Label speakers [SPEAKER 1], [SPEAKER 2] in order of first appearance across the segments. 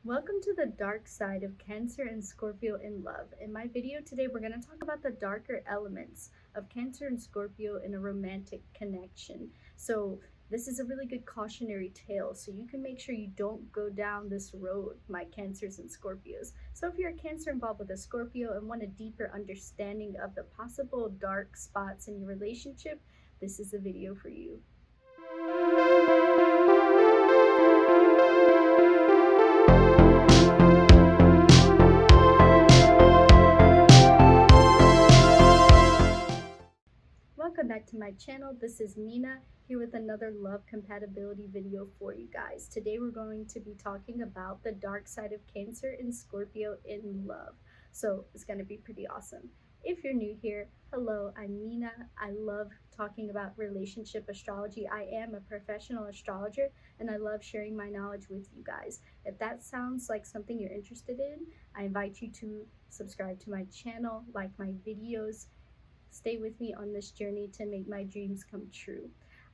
[SPEAKER 1] Welcome to the dark side of Cancer and Scorpio in love. In my video today, we're going to talk about the darker elements of Cancer and Scorpio in a romantic connection. So, this is a really good cautionary tale, so you can make sure you don't go down this road, my Cancers and Scorpios. So, if you're a Cancer involved with a Scorpio and want a deeper understanding of the possible dark spots in your relationship, this is the video for you. Welcome back to my channel. This is Mina here with another love compatibility video for you guys. Today we're going to be talking about the dark side of Cancer and Scorpio in love. So it's going to be pretty awesome. If you're new here, hello, I'm Mina. I love talking about relationship astrology. I am a professional astrologer and I love sharing my knowledge with you guys. If that sounds like something you're interested in, I invite you to subscribe to my channel, like my videos, stay with me on this journey to make my dreams come true.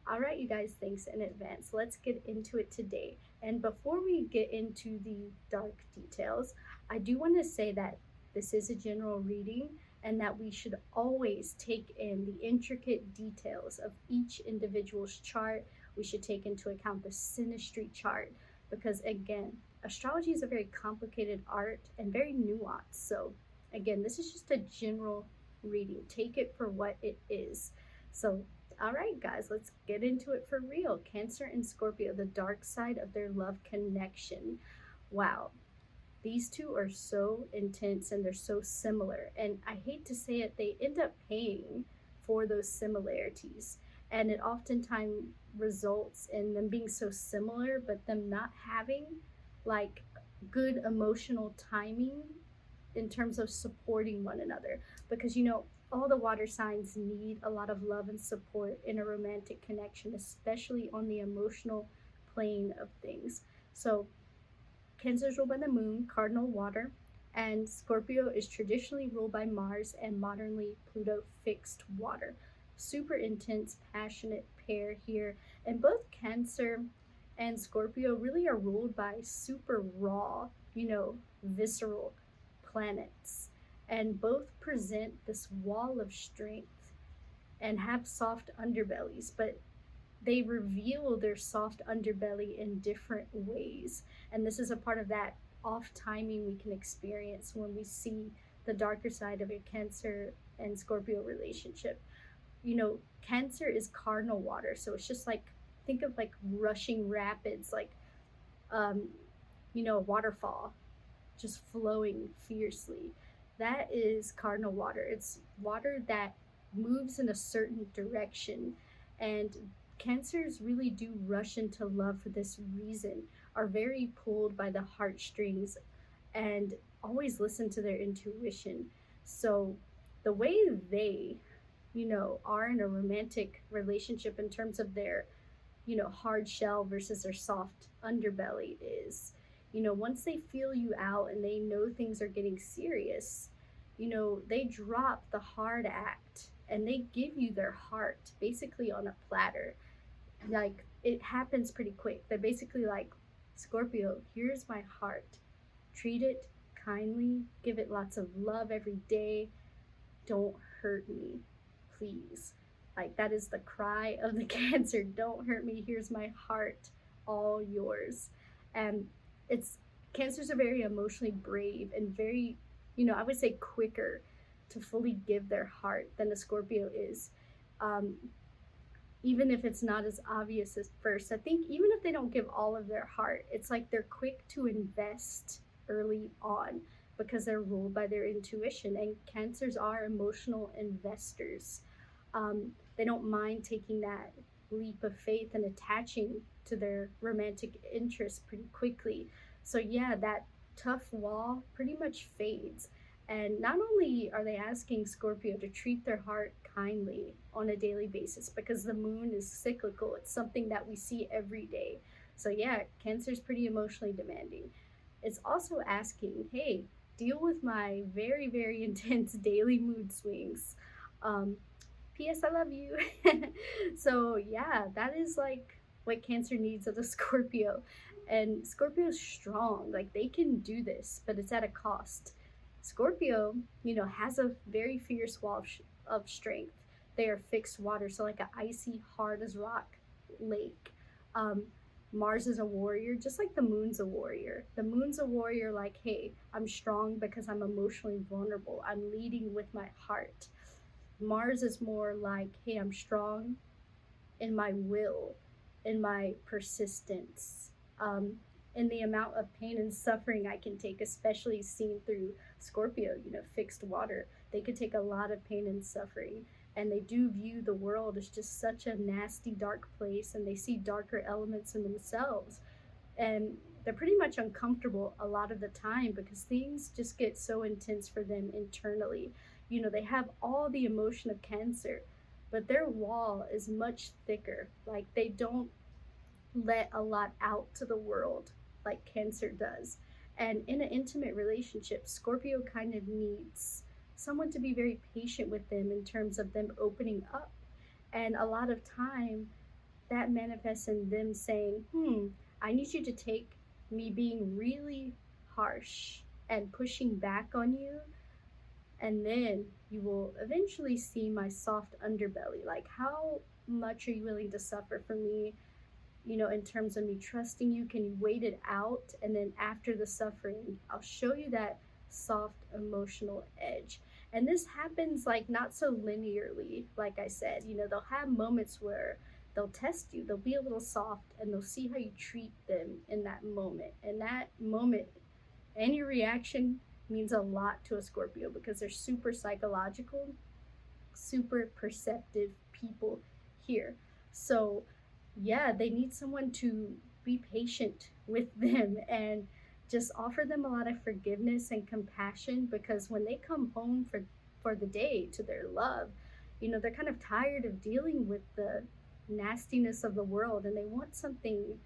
[SPEAKER 1] All right, you guys, thanks in advance. Let's get into it today. And before we get into the dark details, I do want to say that this is a general reading and that we should always take in the intricate details of each individual's chart. We should take into account the synastry chart because, again, astrology is a very complicated art and very nuanced. So, again, this is just a general reading. Take it for what it is. So, all right, guys, let's get into it for real. Cancer and Scorpio, the dark side of their love connection. Wow. These two are so intense and they're so similar. And I hate to say it, they end up paying for those similarities. And it oftentimes results in them being so similar, but them not having like good emotional timing in terms of supporting one another, because all the water signs need a lot of love and support in a romantic connection, especially on the emotional plane of things. So Cancer is ruled by the moon, cardinal water, and Scorpio is traditionally ruled by Mars and modernly Pluto, fixed water. Super intense, passionate pair here. And both Cancer and Scorpio really are ruled by super raw, visceral planets. And both present this wall of strength and have soft underbellies, but they reveal their soft underbelly in different ways. And this is a part of that off timing we can experience when we see the darker side of a Cancer and Scorpio relationship. Cancer is cardinal water, so it's just like, think of like rushing rapids, like um, a waterfall just flowing fiercely. That is cardinal water. It's water that moves in a certain direction. And Cancers really do rush into love for this reason, are very pulled by the heartstrings, and always listen to their intuition. So the way they, are in a romantic relationship in terms of their hard shell versus their soft underbelly is, once they feel you out and they know things are getting serious, they drop the hard act and they give you their heart basically on a platter. Like, it happens pretty quick. They're basically like, Scorpio, here's my heart. Treat it kindly, give it lots of love every day. Don't hurt me, please. Like, that is the cry of the Cancer. Don't hurt me. Here's my heart, all yours. And it's Cancers are very emotionally brave and very, I would say quicker to fully give their heart than a Scorpio is. Um, Even if it's not as obvious at first. I think even if they don't give all of their heart, it's like they're quick to invest early on because they're ruled by their intuition. And Cancers are emotional investors. They don't mind taking that leap of faith and attaching to their romantic interests pretty quickly. So, yeah, that tough wall pretty much fades. And not only are they asking Scorpio to treat their heart kindly on a daily basis, because the moon is cyclical, it's something that we see every day. So, yeah, Cancer's pretty emotionally demanding. It's also asking, hey, deal with my very, very intense daily mood swings. P.S. I love you. So, yeah, that is like what Cancer needs of the Scorpio. And Scorpio's strong, like they can do this, but it's at a cost. Scorpio, has a very fierce wall of strength. They are fixed water, so like an icy, hard as rock lake. Um, Mars is a warrior, just like the moon's a warrior. The moon's a warrior, like, hey, I'm strong because I'm emotionally vulnerable. I'm leading with my heart. Mars is more like, hey, I'm strong in my will, in my persistence, um, in the amount of pain and suffering I can take, especially seen through Scorpio, fixed water. They could take a lot of pain and suffering. And they do view the world as just such a nasty, dark place, and they see darker elements in themselves. And they're pretty much uncomfortable a lot of the time because things just get so intense for them internally. They have all the emotion of Cancer, but their wall is much thicker. Like they don't let a lot out to the world like Cancer does. And in an intimate relationship, Scorpio kind of needs someone to be very patient with them in terms of them opening up. And a lot of time that manifests in them saying, I need you to take me being really harsh and pushing back on you, and then you will eventually see my soft underbelly. Like, how much are you willing to suffer for me? In terms of me trusting you, can you wait it out? And then after the suffering, I'll show you that soft emotional edge. And this happens like not so linearly, like I said. They'll have moments where they'll test you, they'll be a little soft, and they'll see how you treat them in that moment. And that moment, any reaction means a lot to a Scorpio because they're super psychological, super perceptive people here. So, yeah, they need someone to be patient with them and just offer them a lot of forgiveness and compassion, because when they come home for the day to their love, they're kind of tired of dealing with the nastiness of the world, and they want something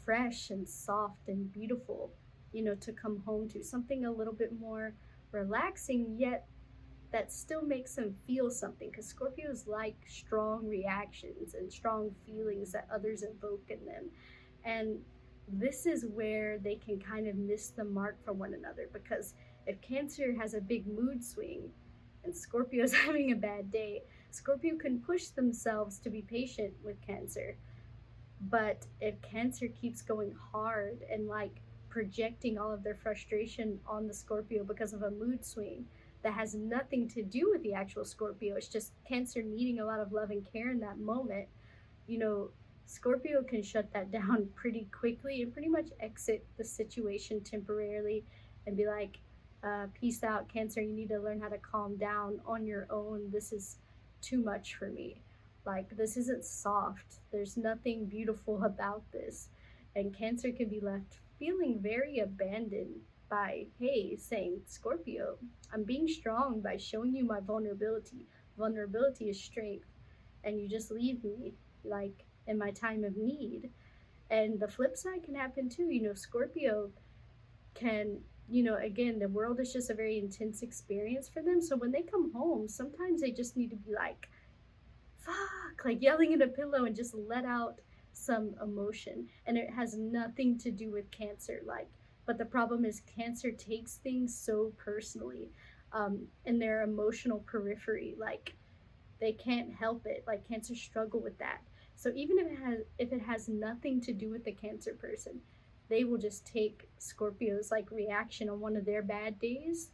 [SPEAKER 1] fresh and soft and beautiful, to come home to, something a little bit more relaxing, yet that still makes them feel something, because Scorpios like strong reactions and strong feelings that others evoke in them. And this is where they can kind of miss the mark for one another, because if Cancer has a big mood swing and Scorpio's having a bad day, Scorpio can push themselves to be patient with Cancer. But if Cancer keeps going hard and like projecting all of their frustration on the Scorpio because of a mood swing that has nothing to do with the actual Scorpio, it's just Cancer needing a lot of love and care in that moment, you know, Scorpio can shut that down pretty quickly and pretty much exit the situation temporarily and be like, peace out, Cancer. You need to learn how to calm down on your own. This is too much for me. Like, this isn't soft. There's nothing beautiful about this. And Cancer can be left feeling very abandoned by, hey, saying, Scorpio, I'm being strong by showing you my vulnerability. Vulnerability is strength. And you just leave me, like, in my time of need. And the flip side can happen too. Scorpio can, again, the world is just a very intense experience for them. So when they come home, sometimes they just need to be like, fuck, like yelling in a pillow and just let out some emotion. And it has nothing to do with Cancer. Like, but the problem is Cancer takes things so personally, in their emotional periphery. Like, they can't help it. Like, Cancer struggle with that. So even if it has nothing to do with the Cancer person, they will just take Scorpio's like reaction on one of their bad days,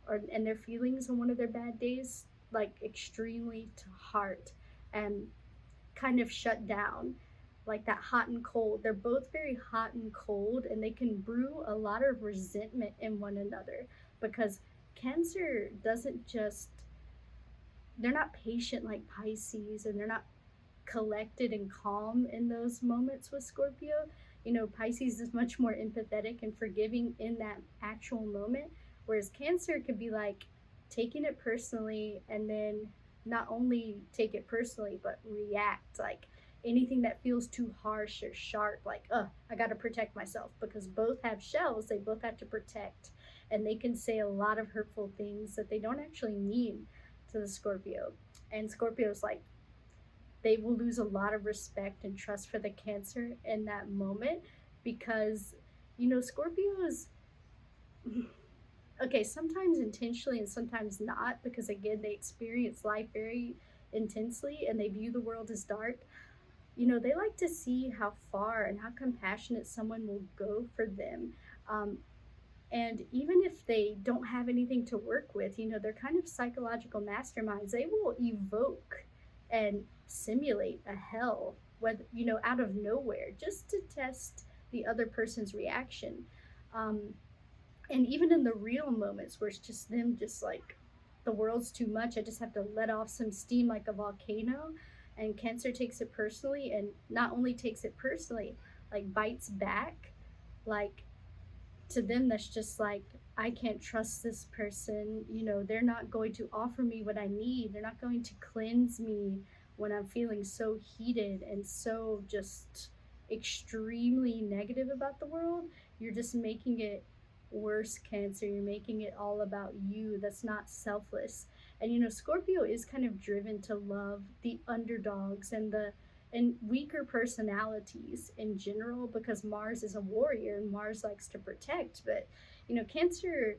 [SPEAKER 1] and their feelings on one of their bad days, like extremely to heart, and kind of shut down, like that hot and cold. They're both very hot and cold, and they can brew a lot of resentment in one another, because Cancer doesn't just, they're not patient like Pisces, and they're not collected and calm in those moments with Scorpio. Pisces is much more empathetic and forgiving in that actual moment, whereas Cancer could be like taking it personally, and then not only take it personally, but react like anything that feels too harsh or sharp, like, I got to protect myself, because both have shells, they both have to protect, and they can say a lot of hurtful things that they don't actually mean to the Scorpio. And Scorpio's like, they will lose a lot of respect and trust for the Cancer in that moment, because, Scorpios, okay, sometimes intentionally and sometimes not, because again, they experience life very intensely and they view the world as dark. They like to see how far and how compassionate someone will go for them. Um, and even if they don't have anything to work with, they're kind of psychological masterminds. They will evoke and simulate a hell, whether, out of nowhere, just to test the other person's reaction. Um, and even in the real moments where it's just them, just like the world's too much, I just have to let off some steam like a volcano. And Cancer takes it personally, and not only takes it personally, like bites back. Like, to them, that's just like, I can't trust this person. They're not going to offer me what I need. They're not going to cleanse me when I'm feeling so heated and so just extremely negative about the world. You're just making it worse, Cancer. You're making it all about you. That's not selfless. And Scorpio is kind of driven to love the underdogs and weaker personalities in general, because Mars is a warrior and Mars likes to protect. But Cancer,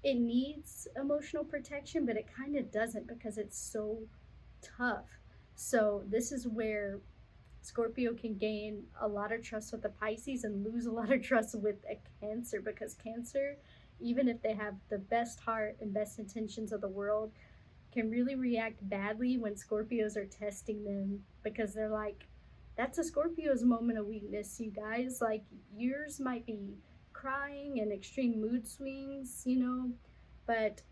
[SPEAKER 1] it needs emotional protection, but it kind of doesn't, because it's so tough. So this is where Scorpio can gain a lot of trust with the Pisces and lose a lot of trust with a Cancer, because Cancer, even if they have the best heart and best intentions of the world, can really react badly when Scorpios are testing them, because they're like, that's a Scorpio's moment of weakness, you guys. Like, yours might be crying and extreme mood swings, but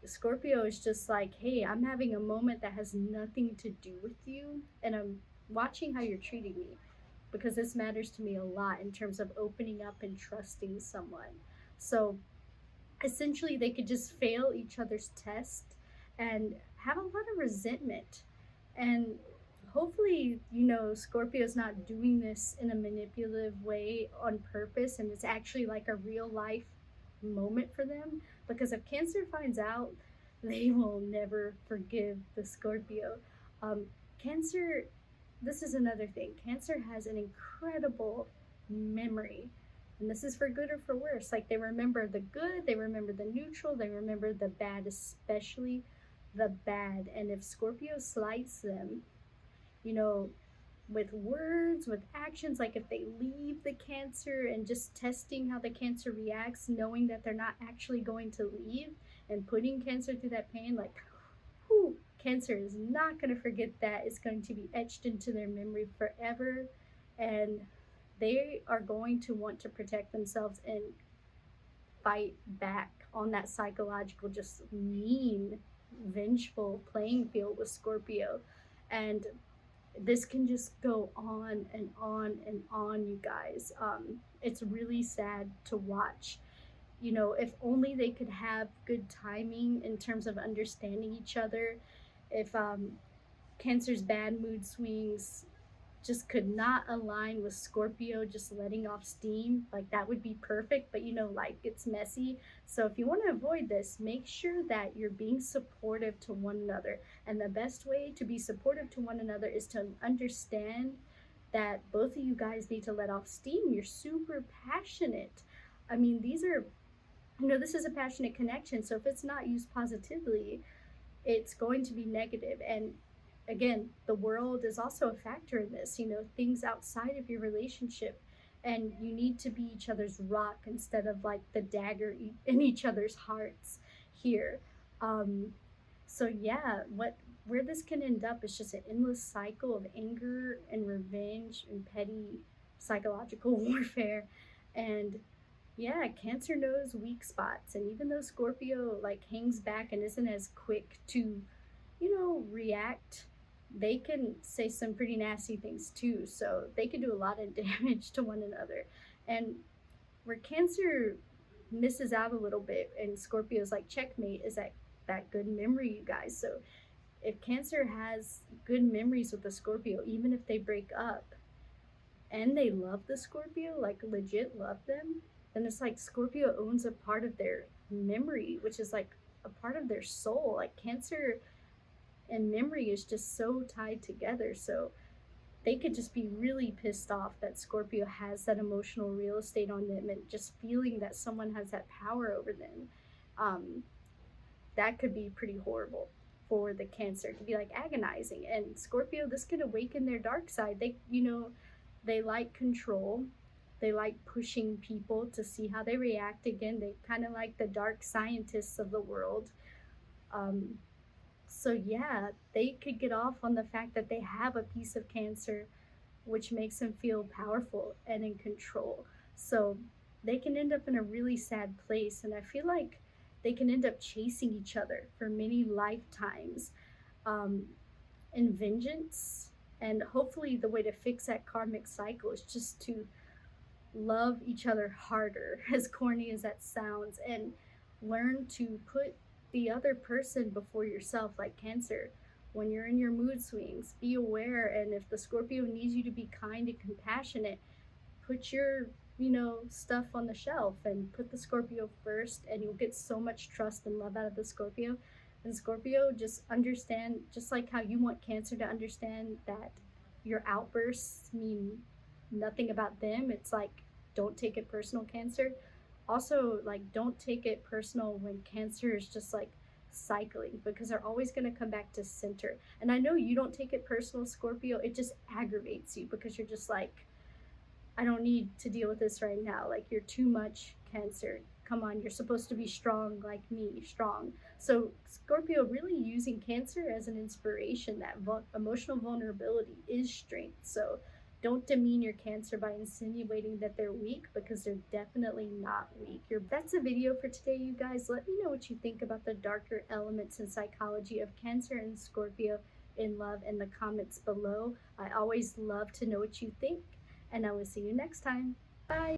[SPEAKER 1] Scorpio is just like, hey, I'm having a moment that has nothing to do with you, and I'm watching how you're treating me, because this matters to me a lot in terms of opening up and trusting someone. So essentially, they could just fail each other's test and have a lot of resentment. And hopefully, Scorpio's not doing this in a manipulative way on purpose, and it's actually like a real life moment for them. Because if Cancer finds out, they will never forgive the Scorpio. Cancer, this is another thing. Cancer has an incredible memory. And this is for good or for worse. Like, they remember the good, they remember the neutral, they remember the bad, especially the bad. And if Scorpio slights them, you know, with words, with actions, like if they leave the Cancer and just testing how the Cancer reacts, knowing that they're not actually going to leave and putting Cancer through that pain, like, whew, Cancer is not going to forget that. It's going to be etched into their memory forever. And they are going to want to protect themselves and fight back on that psychological, just mean, vengeful playing field with Scorpio. And this can just go on and on and on, you guys. It's really sad to watch. If only they could have good timing in terms of understanding each other. If Cancer's bad mood swings just could not align with Scorpio just letting off steam, like, that would be perfect. But life gets messy. So if you want to avoid this, make sure that you're being supportive to one another. And the best way to be supportive to one another is to understand that both of you guys need to let off steam. You're super passionate. I mean, this is a passionate connection. So if it's not used positively, it's going to be negative. And again, the world is also a factor in this, things outside of your relationship. And you need to be each other's rock instead of like the dagger in each other's hearts here. So yeah, where this can end up is just an endless cycle of anger and revenge and petty psychological warfare. And yeah, Cancer knows weak spots. And even though Scorpio like hangs back and isn't as quick to, react, they can say some pretty nasty things too. So they can do a lot of damage to one another. And where Cancer misses out a little bit and Scorpio's like checkmate is that good memory, you guys. So if Cancer has good memories with the Scorpio, even if they break up and they love the Scorpio, like legit love them, then it's like Scorpio owns a part of their memory, which is like a part of their soul. Like, Cancer and memory is just so tied together. So they could just be really pissed off that Scorpio has that emotional real estate on them and just feeling that someone has that power over them. Um, that could be pretty horrible for the Cancer. It could be like agonizing. And Scorpio, this could awaken their dark side. They like control. They like pushing people to see how they react. Again, they kind of like the dark scientists of the world. Um, so yeah, they could get off on the fact that they have a piece of Cancer, which makes them feel powerful and in control. So they can end up in a really sad place. And I feel like they can end up chasing each other for many lifetimes um, in vengeance. And hopefully, the way to fix that karmic cycle is just to love each other harder, as corny as that sounds, and learn to put the other person before yourself, like Cancer. When you're in your mood swings, be aware, and if the Scorpio needs you to be kind and compassionate, put your stuff on the shelf and put the Scorpio first, and you'll get so much trust and love out of the Scorpio. And Scorpio, just understand, just like how you want Cancer to understand that your outbursts mean nothing about them. It's like, don't take it personal, Cancer. Also, like, don't take it personal when Cancer is just like cycling, because they're always going to come back to center. And I know you don't take it personal, Scorpio. It just aggravates you because you're just like, I don't need to deal with this right now. Like, you're too much, Cancer. Come on, you're supposed to be strong like me, strong. So Scorpio really using Cancer as an inspiration that emotional vulnerability is strength. So don't demean your Cancer by insinuating that they're weak, because they're definitely not weak. That's a video for today, you guys. Let me know what you think about the darker elements and psychology of Cancer and Scorpio in love in the comments below. I always love to know what you think, and I will see you next time. Bye.